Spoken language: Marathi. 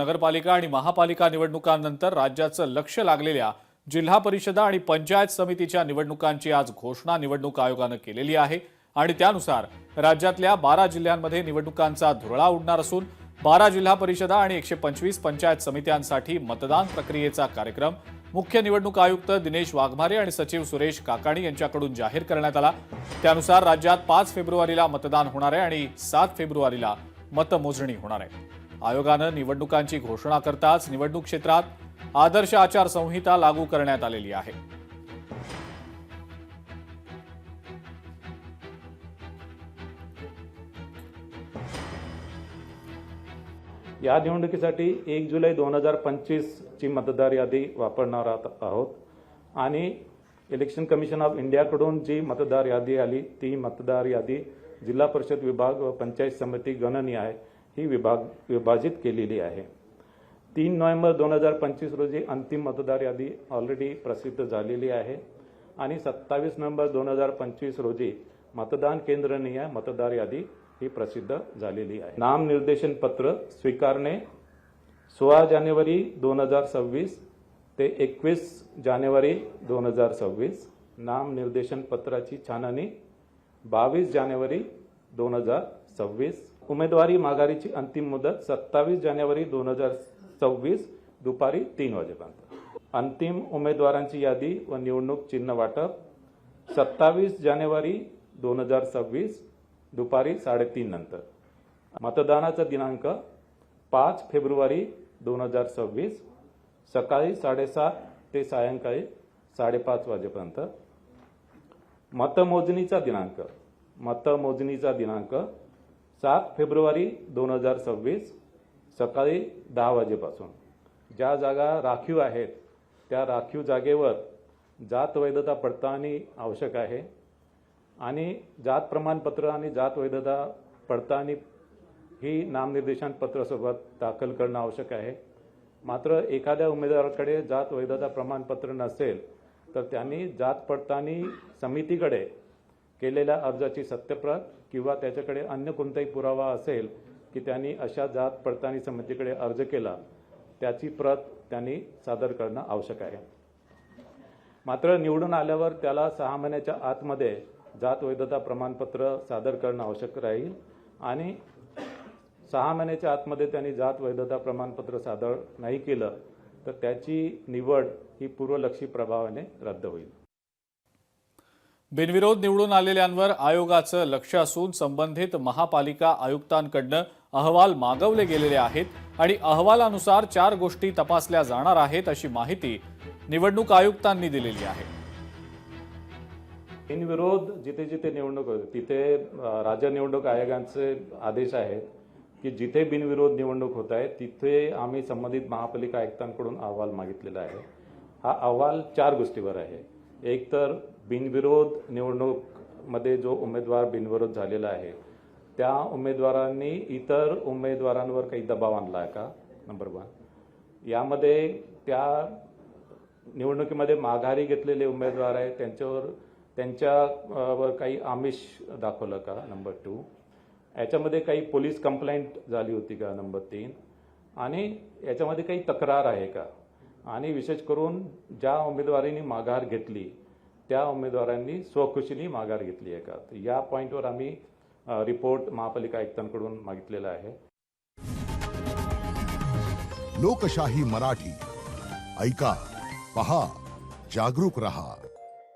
नगरपालिका आणि महापालिका निवडणुकांनंतर राज्याचं लक्ष लागलेल्या जिल्हा परिषदा आणि पंचायत समितीच्या निवडणुकांची आज घोषणा निवडणूक आयोगानं केलेली आहे आणि त्यानुसार राज्यातल्या 12 जिल्ह्यांमध्ये निवडणुकांचा धुरळा उडणार असून 12 जिल्हा परिषदा आणि 125 पंचायत समित्यांसाठी मतदान प्रक्रियेचा कार्यक्रम मुख्य निवडणूक आयुक्त दिनेश वाघमारे आणि सचिव सुरेश काकाणी यांच्याकडून जाहीर करण्यात आला। त्यानुसार राज्यात 5 फेब्रुवारीला मतदान होणार आहे आणि 7 फेब्रुवारीला मतमोजणी होणार आहे। आयोगानं निवडणुकांची घोषणा करताच निवडणूक क्षेत्रात आदर्श आचारसंहिता लागू करण्यात आलेली आहे। या निवडणुकीसाठी 1 जुलै 2025 ची मतदार यादी वापरणार आहोत आणि इलेक्शन कमिशन ऑफ इंडियाकडून जी मतदार यादी आली ती मतदार यादी जिल्हा परिषद विभाग व पंचायत समिती गणनी आहे ही विभाजित केलेली आहे। 3 नोव्हेंबर 2025 रोजी अंतिम मतदार यादी ऑलरेडी प्रसिद्ध झालेली आहे आणि 27 नोव्हेंबर 2025 रोजी मतदान केंद्रनिहाय मतदार यादी ही प्रसिद्ध झालेली आहे। नाम निर्देशन पत्र स्वीकारणे 16 जानेवारी 2026 ते 21 जानेवारी 2026। नाम निर्देशन पत्राची छाननी 22 जानेवारी 2026। उमेदवारी माघारीची अंतिम मुदत 27 जानेवारी 2026 दुपारी 3 वाजेपर्यंत। अंतिम उमेदवारांची यादी व निवडणूक चिन्ह वाटप 27 जानेवारी 2026 दुपारी 3:30 नंतर। मतदानाचा दिनांक 5 फेब्रुवारी 2026 सकाळी 7:30 ते सायंकाळी 5:30 वाजेपर्यंत। मतमोजणीचा दिनांक 7 फेब्रुवारी 2026 सकाळी 10 वाजेपासून। ज्या जागा राखीव आहेत त्या राखीव जागेवर जात वैधता पडताळणी आवश्यक आहे आणि जात प्रमाणपत्र आणि जात वैधता पडताळणी ही नामनिर्देशन पत्रासोबत दाखल करणं आवश्यक आहे। मात्र एखाद्या उमेदवाराकडे जात वैधता प्रमाणपत्र नसेल तर त्यांनी जात पडताळणी समितीकडे केलेल्या अर्जाची सत्यप्रत किंवा त्याच्याकडे अन्य कोणताही पुरावा असेल की त्यांनी अशा जात पडताळणी समितीकडे अर्ज केला त्याची प्रत त्यांनी सादर करणं आवश्यक आहे। मात्र निवडून आल्यावर त्याला 6 महिन्याच्या आतमध्ये जात वैधता प्रमाणपत्र सादर करणं आवश्यक राहील आणि 6 महिन्याच्या आतमध्ये त्यांनी जात वैधता प्रमाणपत्र सादर नाही केलं तर त्याची निवड ही पूर्वलक्षी प्रभावाने रद्द होईल। बिनविरोध निवडून आलेल्यांवर आयोगाचं लक्ष असून संबंधित महापालिका आयुक्तांकडून अहवाल मागवले गेलेले आहेत आणि अहवालानुसार 4 गोष्टी तपासल्या जाणार आहेत अशी माहिती निवडणूक आयुक्तांनी दिलेली आहे। बिनविरोध जिथे जिथे निवडणूक होते तिथे राज्य निवडणूक आयोगाचे आदेश आहेत की जिथे बिनविरोध निवडणूक होत आहे तिथे आम्ही संबंधित महापालिका आयुक्तांकडून अहवाल मागितलेला आहे। हा अहवाल 4 गोष्टीवर आहे। एक तर बिनविरोध निवडणूक मध्ये जो उमेदवार बिनविरोध झालेला आहे त्या उमेदवारांनी इतर उमेदवारांवर काही दबाव आणला आहे का, नंबर 1। यामध्ये त्या निवडणुकीमध्ये माघारी घेतलेले उमेदवार आहेत त्यांच्यावर काही आमिष दाखवलं का, नंबर 2। याच्यामध्ये काही पोलीस कंप्लेंट झाली होती का, नंबर 3। आणि याच्यामध्ये काही तक्रार आहे का आणि विशेष करून ज्या उमेदवारांनी माघार घेतली त्या उमेदवारांनी स्वखुशीने माघार घेतली आहे का। तर या पॉइंटवर आम्ही रिपोर्ट महापालिका आयुक्तांकडून मागितलेला आहे। लोकशाही मराठी ऐका, पहा, जागरूक रहा।